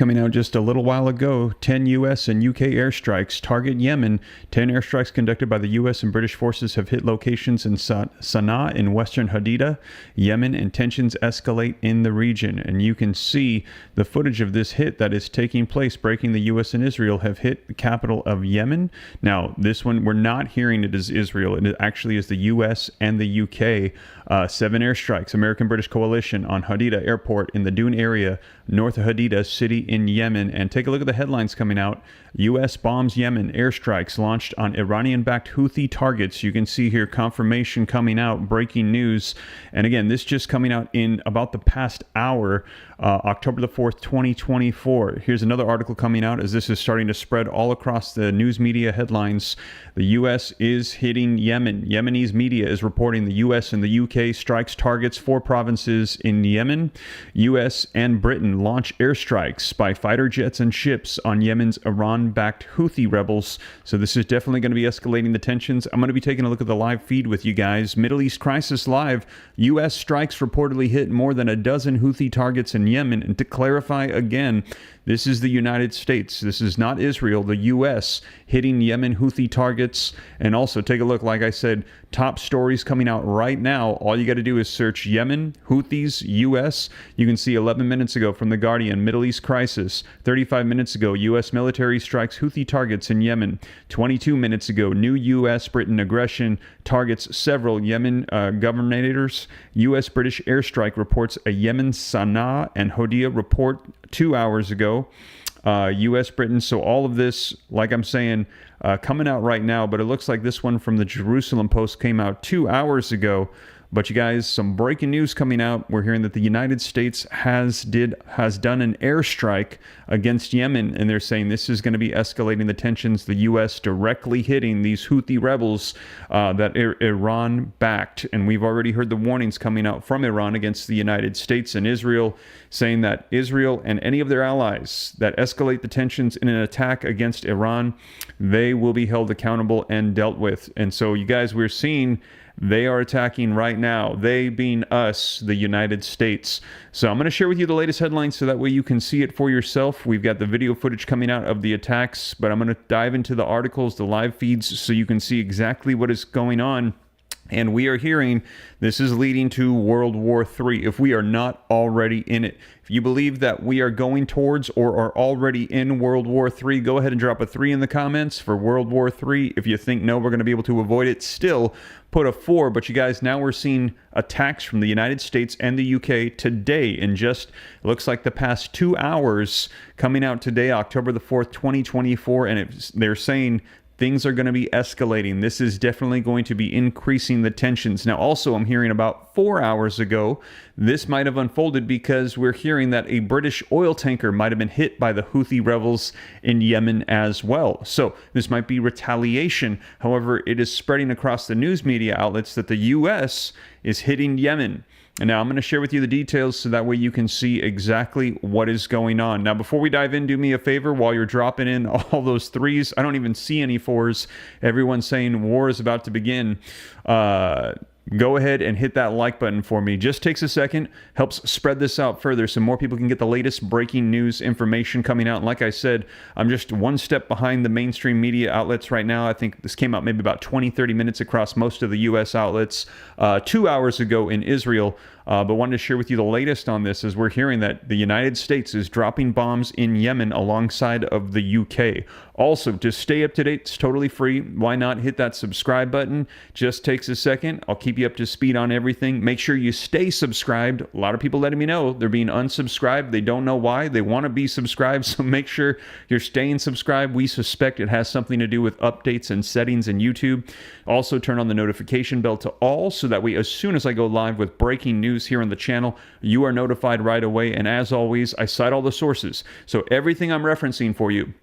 Coming out just a little while ago, 10 U.S. and U.K. airstrikes target Yemen. 10 airstrikes conducted by the U.S. and British forces have hit locations in Sana'a in western Hadida, Yemen, and tensions escalate in the region. And you can see the footage of this hit that is taking place, breaking the U.S. and Israel have hit the capital of Yemen. Now, this one, we're not hearing it as Israel. It actually is the U.S. and the U.K. 7 airstrikes, American-British coalition on Hadida Airport in the Dune area, north of Hadida city in Yemen. And take a look at the headlines coming out. U.S. bombs Yemen, airstrikes launched on Iranian-backed Houthi targets. You can see here confirmation coming out, breaking news. And again, this just coming out in about the past hour, October the 4th, 2024. Here's another article coming out as this is starting to spread all across the news media headlines. The U.S. is hitting Yemen. Yemenis media is reporting the U.S. and the U.K. strikes targets 4 provinces in Yemen. U.S. and Britain launch airstrikes by fighter jets and ships on Yemen's Iran-backed Houthi rebels. So this is definitely going to be escalating the tensions. I'm going to be taking a look at the live feed with you guys. Middle East Crisis Live. U.S. strikes reportedly hit more than a dozen Houthi targets in Yemen. And to clarify again, this is the United States. This is not Israel. The U.S. hitting Yemen Houthi targets. And also take a look, like I said, top stories coming out right now. All you got to do is search Yemen, Houthis, U.S. You can see 11 minutes ago from The Guardian, Middle East crisis. 35 minutes ago, U.S. military strikes Houthi targets in Yemen. 22 minutes ago, new U.S.-Britain aggression targets several Yemen governors. U.S.-British airstrike reports a Yemen Sana'a and Hodeidah report 2 hours ago. U.S. Britain. So all of this, like I'm saying, coming out right now, but it looks like this one from the Jerusalem Post came out 2 hours ago. But you guys, some breaking news coming out. We're hearing that the United States has done an airstrike against Yemen, and they're saying this is going to be escalating the tensions. The U.S. directly hitting these Houthi rebels that Iran backed, and we've already heard the warnings coming out from Iran against the United States and Israel, saying that Israel and any of their allies that escalate the tensions in an attack against Iran, they will be held accountable and dealt with. And so, you guys, we're seeing they are attacking right now, they being us, the United States. So I'm going to share with you the latest headlines so that way you can see it for yourself. We've got the video footage coming out of the attacks, but I'm going to dive into the articles, the live feeds, so you can see exactly what is going on. And we are hearing this is leading to World War III if we are not already in it. If you believe that we are going towards or are already in World War III, go ahead and drop a 3 in the comments for World War III. If you think, no, we're going to be able to avoid it, still put a 4. But you guys, now we're seeing attacks from the United States and the UK today in just, it looks like the past 2 hours, coming out today, October the 4th, 2024. And they're saying things are going to be escalating. This is definitely going to be increasing the tensions. Now, also, I'm hearing about 4 hours ago, this might have unfolded because we're hearing that a British oil tanker might have been hit by the Houthi rebels in Yemen as well. So this might be retaliation. However, it is spreading across the news media outlets that the U.S. is hitting Yemen. And now I'm going to share with you the details so that way you can see exactly what is going on. Now, before we dive in, do me a favor while you're dropping in all those 3s. I don't even see any 4s. Everyone's saying war is about to begin. Go ahead and hit that like button for me. Just takes a second, helps spread this out further so more people can get the latest breaking news information coming out. And like I said, I'm just one step behind the mainstream media outlets right now. I think this came out maybe about 20-30 minutes across most of the U.S. outlets 2 hours ago in Israel. But wanted to share with you the latest on this as we're hearing that the United States is dropping bombs in Yemen alongside of the UK. Also, to stay up to date, it's totally free. Why not hit that subscribe button? Just takes a second. I'll keep you up to speed on everything. Make sure you stay subscribed. A lot of people letting me know they're being unsubscribed. They don't know why. They want to be subscribed, so make sure you're staying subscribed. We suspect it has something to do with updates and settings in YouTube. Also, turn on the notification bell to all so that way as soon as I go live with breaking news here on the channel, you are notified right away. And as always, I cite all the sources. So everything I'm referencing for you,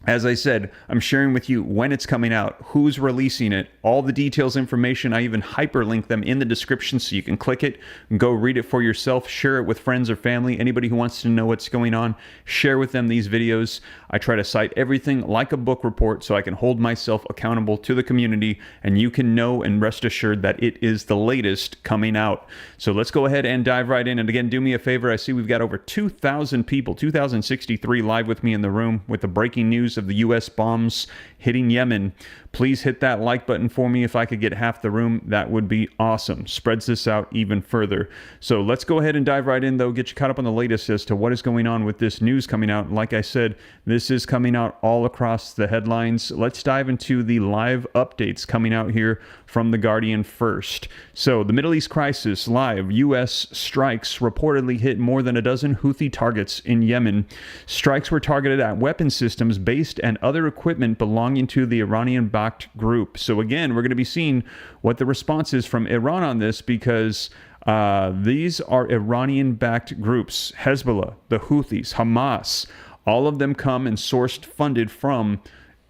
As I said, I'm sharing with you when it's coming out, who's releasing it, all the details, information. I even hyperlink them in the description so you can click it and go read it for yourself. Share it with friends or family. Anybody who wants to know what's going on, share with them these videos. I try to cite everything like a book report so I can hold myself accountable to the community, and you can know and rest assured that it is the latest coming out. So let's go ahead and dive right in. And again, do me a favor. I see we've got over 2,000 people, 2,063 live with me in the room with the breaking news of the U.S. bombs hitting Yemen. Please hit that like button for me. If I could get half the room, that would be awesome. Spreads this out even further. So let's go ahead and dive right in, though, get you caught up on the latest as to what is going on with this news coming out. Like I said, this is coming out all across the headlines. Let's dive into the live updates coming out here from The Guardian first. So the Middle East crisis live. U.S. strikes reportedly hit more than a dozen Houthi targets in Yemen. Strikes were targeted at weapon systems based and other equipment belonging to the Iranian-backed group. So again, we're going to be seeing what the response is from Iran on this, because these are Iranian-backed groups. Hezbollah, the Houthis, Hamas, all of them come and sourced, funded from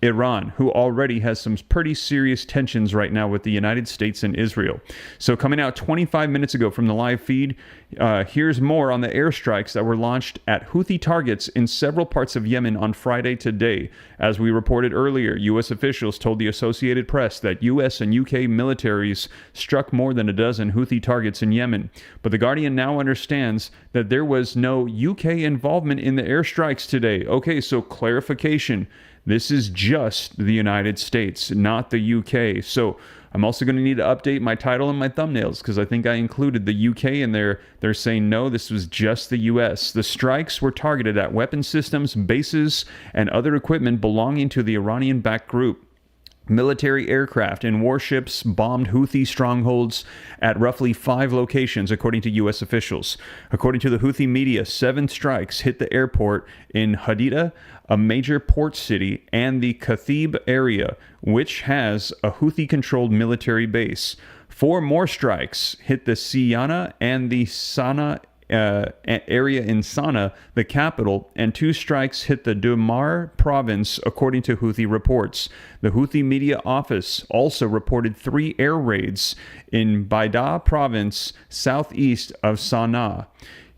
Iran, who already has some pretty serious tensions right now with the United States and Israel. So coming out 25 minutes ago from the live feed, here's more on the airstrikes that were launched at Houthi targets in several parts of Yemen on Friday today. As we reported earlier, U.S. officials told the Associated Press that U.S. and U.K. militaries struck more than a dozen Houthi targets in Yemen. But The Guardian now understands that there was no U.K. involvement in the airstrikes today. Okay, so clarification. This is just the United States, not the UK. So I'm also going to need to update my title and my thumbnails, because I think I included the UK in there. They're saying, no, this was just the US. The strikes were targeted at weapon systems, bases, and other equipment belonging to the Iranian-backed group. Military aircraft and warships bombed Houthi strongholds at roughly 5 locations, according to U.S. officials. According to the Houthi media, 7 strikes hit the airport in Hadida, a major port city, and the Khatib area, which has a Houthi-controlled military base. 4 more strikes hit the Siyana and the Sana'a area in Sana'a, the capital, and 2 strikes hit the Dumar province, according to Houthi reports. The Houthi media office also reported 3 air raids in Baidah province, southeast of Sana'a.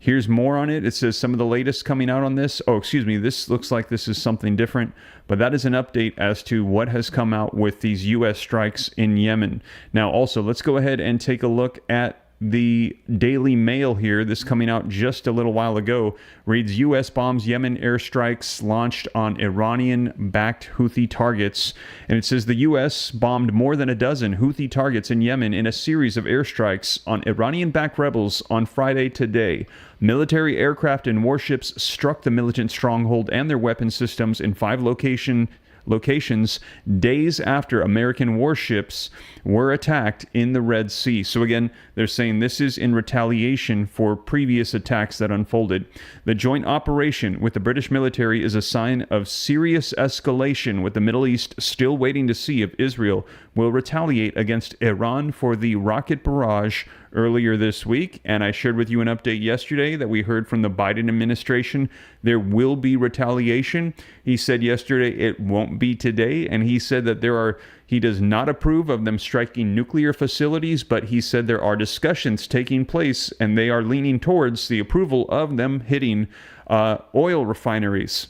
Here's more on it. It says some of the latest coming out on this. Oh, excuse me. This looks like this is something different, but that is an update as to what has come out with these U.S. strikes in Yemen. Now, also, let's go ahead and take a look at the Daily Mail here. This coming out just a little while ago reads, U.S. bombs Yemen airstrikes launched on Iranian-backed Houthi targets. And it says the U.S. bombed more than a dozen Houthi targets in Yemen in a series of airstrikes on Iranian-backed rebels on Friday today. Military aircraft and warships struck the militant stronghold and their weapon systems in 5 locations days after American warships were attacked in the Red Sea. So again, they're saying this is in retaliation for previous attacks that unfolded. The joint operation with the British military is a sign of serious escalation, with the Middle East still waiting to see if Israel will retaliate against Iran for the rocket barrage earlier this week. And I shared with you an update yesterday that we heard from the Biden administration. There will be retaliation. He said yesterday it won't be today, and he said that he does not approve of them striking nuclear facilities, but he said there are discussions taking place, and they are leaning towards the approval of them hitting oil refineries.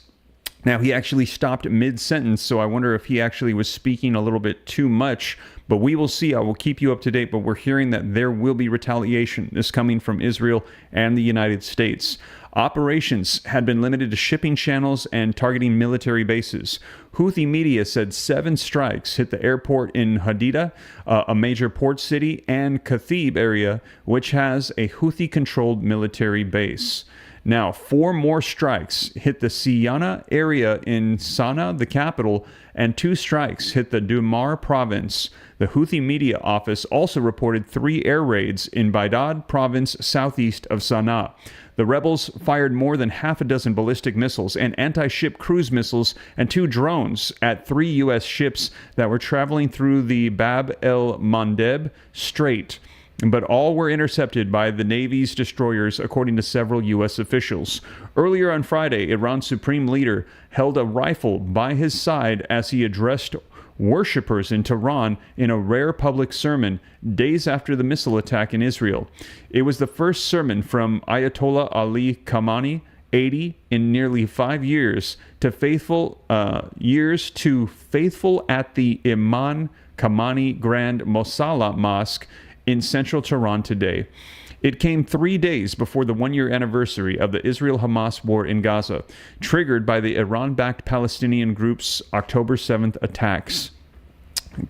Now, he actually stopped mid-sentence, so I wonder if he actually was speaking a little bit too much, but we will see. I will keep you up to date, but we're hearing that there will be retaliation. This coming from Israel and the United States. Operations had been limited to shipping channels and targeting military bases. Houthi media said 7 strikes hit the airport in Hadida, a major port city, and Khatib area, which has a Houthi-controlled military base. Now, 4 more strikes hit the Siyana area in Sana'a, the capital, and 2 strikes hit the Dumar province. The Houthi media office also reported 3 air raids in Baidah province, southeast of Sana'a. The rebels fired more than half a dozen ballistic missiles and anti-ship cruise missiles and 2 drones at 3 U.S. ships that were traveling through the Bab el-Mandeb Strait. but all were intercepted by the Navy's destroyers, according to several U.S. officials. Earlier on Friday, Iran's supreme leader held a rifle by his side as he addressed worshippers in Tehran in a rare public sermon days after the missile attack in Israel. It was the first sermon from Ayatollah Ali Khamenei, 80 in nearly 5 years, to faithful at the Imam Khamenei Grand Mosalla Mosque in central Tehran today. It came 3 days before the one-year anniversary of the Israel-Hamas war in Gaza, triggered by the Iran-backed Palestinian group's October 7th attacks.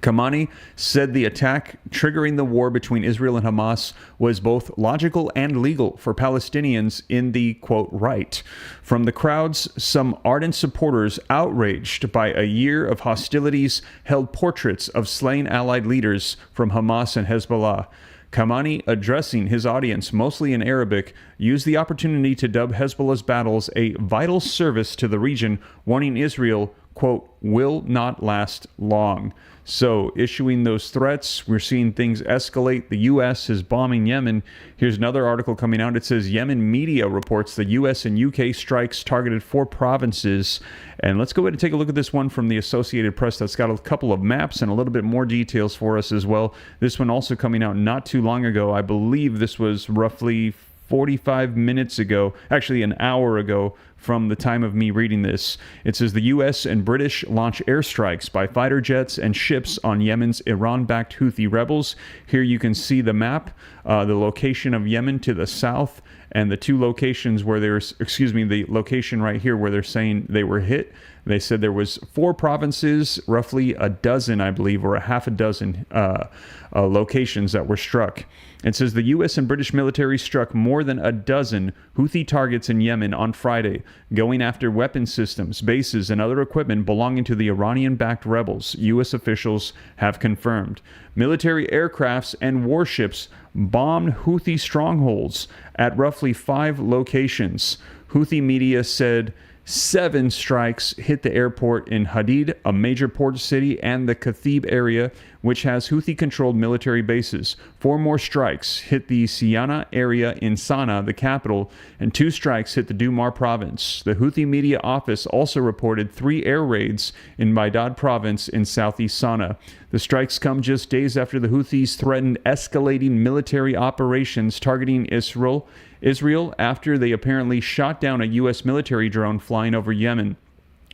Khamenei said the attack triggering the war between Israel and Hamas was both logical and legal for Palestinians in the, quote, right. From the crowds, some ardent supporters outraged by a year of hostilities held portraits of slain allied leaders from Hamas and Hezbollah. Khamenei, addressing his audience mostly in Arabic, used the opportunity to dub Hezbollah's battles a vital service to the region, warning Israel, quote, will not last long. So, issuing those threats, we're seeing things escalate. The U.S. is bombing Yemen. Here's another article coming out. It says Yemen media reports the U.S. and U.K. strikes targeted 4 provinces. And let's go ahead and take a look at this one from the Associated Press that's got a couple of maps and a little bit more details for us as well. This one also coming out not too long ago. I believe this was roughly 45 minutes ago, actually an hour ago from the time of me reading this. It says the U.S. and British launch airstrikes by fighter jets and ships on Yemen's Iran-backed Houthi rebels. Here you can see the map, the location of Yemen to the south, and the 2 locations where there's, the location right here where they're saying they were hit. They said there was 4 provinces, roughly a dozen, I believe, or a half a dozen locations that were struck. It says the U.S. and British military struck more than a dozen Houthi targets in Yemen on Friday, going after weapon systems, bases, and other equipment belonging to the Iranian-backed rebels, U.S. officials have confirmed. Military aircrafts and warships bombed Houthi strongholds at roughly 5 locations. Houthi media said 7 strikes hit the airport in Hadid, a major port city, and the Khatib area, which has Houthi-controlled military bases. 4 more strikes hit the Siana area in Sana'a, the capital, and 2 strikes hit the Dumar province. The Houthi media office also reported 3 air raids in Baydad province in southeast Sana'a. The strikes come just days after the Houthis threatened escalating military operations targeting Israel after they apparently shot down a U.S. military drone flying over Yemen.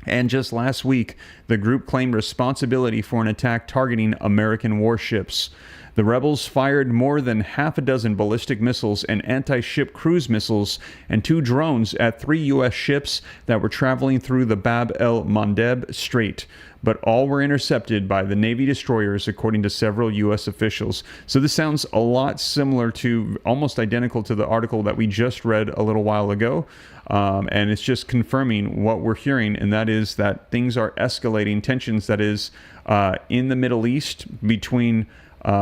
And just last week, the group claimed responsibility for an attack targeting American warships. The rebels fired more than half a dozen ballistic missiles and anti-ship cruise missiles and 2 drones at 3 U.S. ships that were traveling through the Bab el-Mandeb Strait, but all were intercepted by the Navy destroyers, according to several U.S. officials. So this sounds a lot similar to, almost identical to the article that we just read a little while ago. And it's just confirming what we're hearing, and that is that things are escalating, tensions, that is, in the Middle East between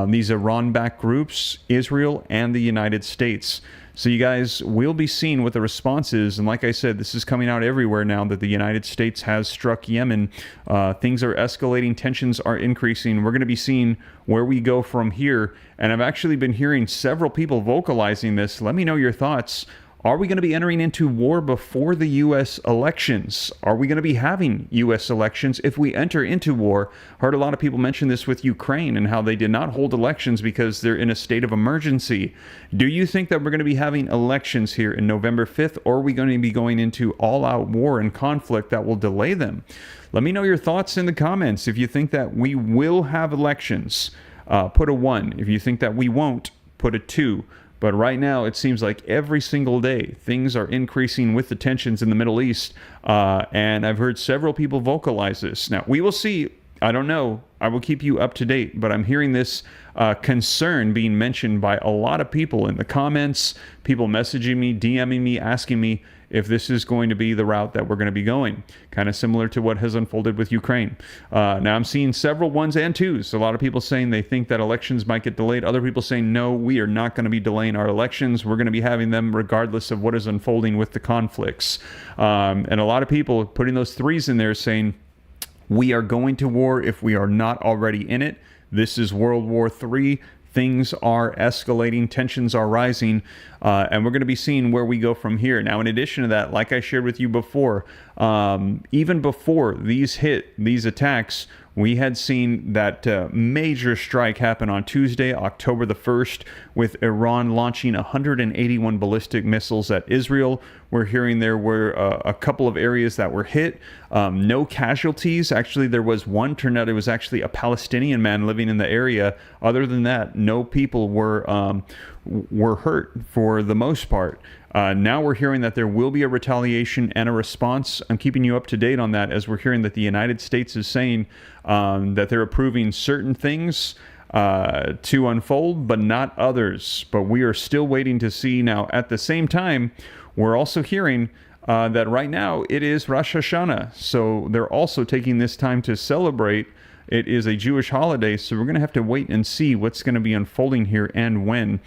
these Iran-backed groups, Israel, and the United States. So you guys will be seeing what the response is. And like I said, this is coming out everywhere now that the United States has struck Yemen. Things are escalating. Tensions are increasing. We're going to be seeing where we go from here. And I've actually been hearing several people vocalizing this. Let me know your thoughts. Are we going to be entering into war before the U.S. elections? Are we going to be having U.S. elections if we enter into war? Heard a lot of people mention this with Ukraine and how they did not hold elections because they're in a state of emergency. Do you think that we're going to be having elections here in November 5th, or are we going to be going into all-out war and conflict that will delay them? Let me know your thoughts in the comments. If you think that we will have elections, put a 1. If you think that we won't, put a 2. But right now, it seems like every single day, things are increasing with the tensions in the Middle East. And I've heard several people vocalize this. Now, we will see. I don't know. I will keep you up to date. But I'm hearing this concern being mentioned by a lot of people in the comments, people messaging me, DMing me, asking me if this is going to be the route that we're going to be going. Kind of similar to what has unfolded with Ukraine. Now I'm seeing several 1s and 2s. A lot of people saying they think that elections might get delayed. Other people saying, no, we are not going to be delaying our elections. We're going to be having them regardless of what is unfolding with the conflicts. And a lot of people putting those 3s in there saying, we are going to war if we are not already in it. This is World War III. things are escalating, tensions are rising, and we're going to be seeing where we go from here. Now, in addition to that, like I shared with you before, even before these attacks, we had seen that major strike happen on Tuesday, October the 1st, with Iran launching 181 ballistic missiles at Israel. We're hearing there were a couple of areas that were hit. No casualties. Actually, there was one. Turned out it was actually a Palestinian man living in the area. Other than that, no people were hurt for the most part. Now we're hearing that there will be a retaliation and a response. I'm keeping you up to date on that, as we're hearing that the United States is saying that they're approving certain things to unfold, but not others. But we are still waiting to see. Now, at the same time, we're also hearing that right now it is Rosh Hashanah. So they're also taking this time to celebrate. It is a Jewish holiday, so we're going to have to wait and see what's going to be unfolding here and when.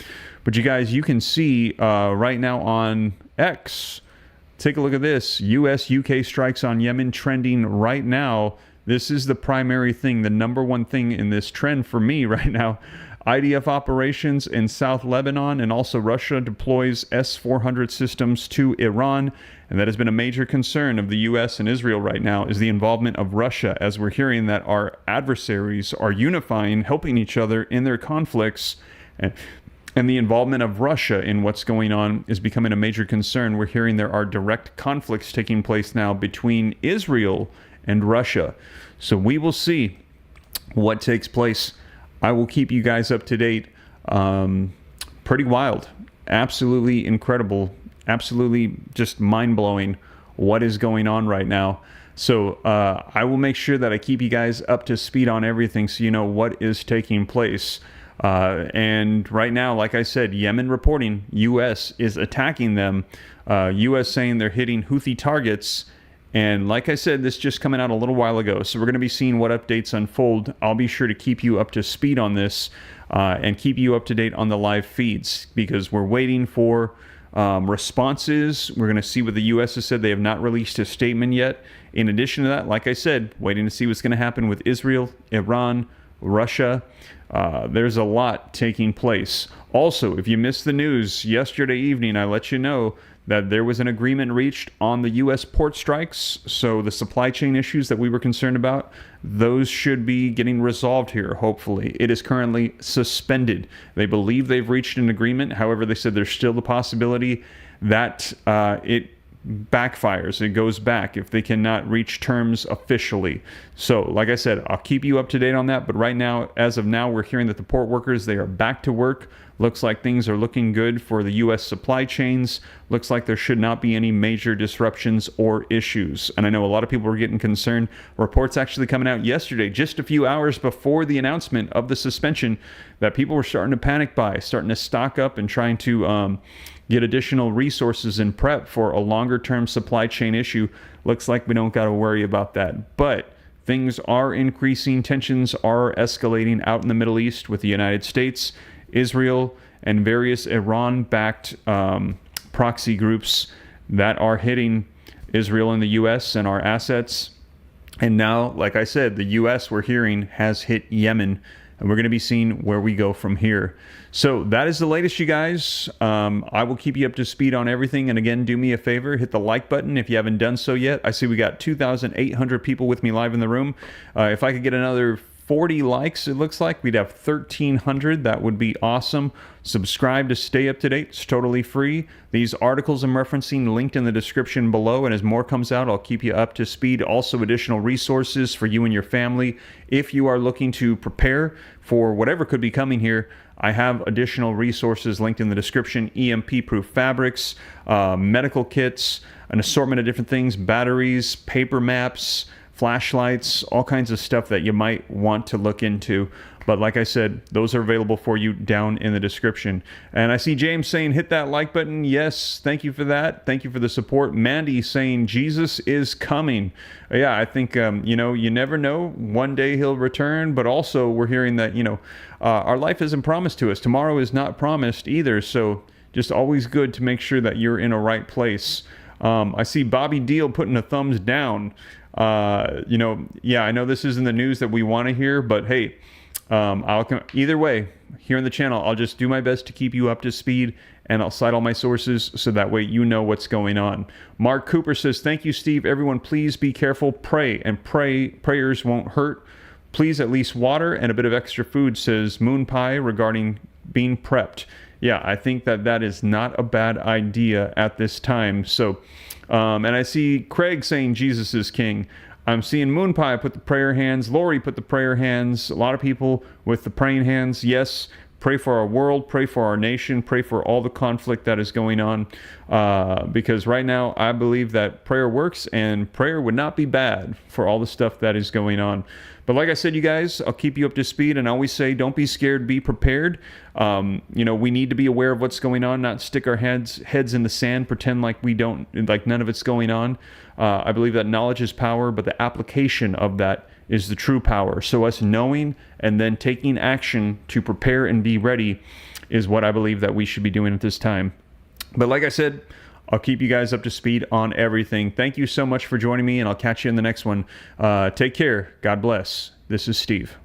But you guys, you can see right now on X, take a look at this. U.S.-UK strikes on Yemen trending right now. This is the primary thing, the number one thing in this trend for me right now. IDF operations in South Lebanon, and also Russia deploys S-400 systems to Iran. And that has been a major concern of the U.S. and Israel right now, is the involvement of Russia, as we're hearing that our adversaries are unifying, helping each other in their conflicts. And the involvement of Russia in what's going on is becoming a major concern. We're hearing there are direct conflicts taking place now between Israel and Russia. So we will see what takes place. I will keep you guys up to date. Pretty wild. Absolutely incredible. Absolutely just mind-blowing what is going on right now. So I will make sure that I keep you guys up to speed on everything so you know what is taking place. And right now, like I said, Yemen reporting U.S. is attacking them. U.S. saying they're hitting Houthi targets. And like I said, this just coming out a little while ago. So we're going to be seeing what updates unfold. I'll be sure to keep you up to speed on this and keep you up to date on the live feeds, because we're waiting for responses. We're going to see what the U.S. has said. They have not released a statement yet. In addition to that, like I said, waiting to see what's going to happen with Israel, Iran, Russia. There's a lot taking place. Also, if you missed the news yesterday evening, I let you know that there was an agreement reached on the U.S. port strikes. So the supply chain issues that we were concerned about, those should be getting resolved here, hopefully. It is currently suspended. They believe they've reached an agreement. However, they said there's still the possibility that it backfires, it goes back if they cannot reach terms officially. So like I said, I'll keep you up to date on that. But right now, as of now, we're hearing that the port workers, they are back to work. Looks like things are looking good for the U.S. supply chains. Looks like there should not be any major disruptions or issues. And I know a lot of people were getting concerned. Reports actually coming out yesterday, just a few hours before the announcement of the suspension, that people were starting to panic buy, starting to stock up and trying to get additional resources and prep for a longer-term supply chain issue. Looks like we don't got to worry about that. But things are increasing. Tensions are escalating out in the Middle East with the United States, Israel, and various Iran-backed proxy groups that are hitting Israel and the U.S. and our assets. And now, like I said, the U.S., we're hearing, has hit Yemen. And we're going to be seeing where we go from here. So that is the latest, you guys. I will keep you up to speed on everything. And again, do me a favor, hit the like button if you haven't done so yet. I see we got 2,800 people with me live in the room. If I could get another 40 likes, it looks like we'd have 1,300. That would be awesome. Subscribe to stay up to date. It's totally free. These articles I'm referencing linked in the description below, and as more comes out, I'll keep you up to speed. Also, additional resources for you and your family. If you are looking to prepare for whatever could be coming here, I have additional resources linked in the description. EMP-proof fabrics, medical kits, an assortment of different things, batteries, paper maps, flashlights, all kinds of stuff that you might want to look into. But like I said, those are available for you down in the description. And I see James saying, hit that like button. Yes, thank you for that. Thank you for the support. Mandy saying, Jesus is coming. Yeah, I think, you never know. One day he'll return. But also we're hearing that, our life isn't promised to us. Tomorrow is not promised either. So just always good to make sure that you're in a right place. I see Bobby Deal putting a thumbs down. Yeah, I know this isn't the news that we want to hear, but hey, Either way, here on the channel, I'll just do my best to keep you up to speed, and I'll cite all my sources so that way you know what's going on. Mark Cooper says, thank you, Steve. Everyone, please be careful. Pray, and prayers won't hurt. Please at least water and a bit of extra food, says Moon Pie, regarding being prepped. Yeah, I think that is not a bad idea at this time. So, and I see Craig saying Jesus is king. I'm seeing Moon Pie put the prayer hands. Lori put the prayer hands. A lot of people with the praying hands. Yes, pray for our world. Pray for our nation. Pray for all the conflict that is going on. Because right now, I believe that prayer works, and prayer would not be bad for all the stuff that is going on. But like I said, you guys, I'll keep you up to speed, and I always say, don't be scared, be prepared. We need to be aware of what's going on, not stick our heads in the sand, pretend like we don't, like none of it's going on. I believe that knowledge is power, but the application of that is the true power. So us knowing and then taking action to prepare and be ready is what I believe that we should be doing at this time. But like I said, I'll keep you guys up to speed on everything. Thank you so much for joining me, and I'll catch you in the next one. Take care. God bless. This is Steve.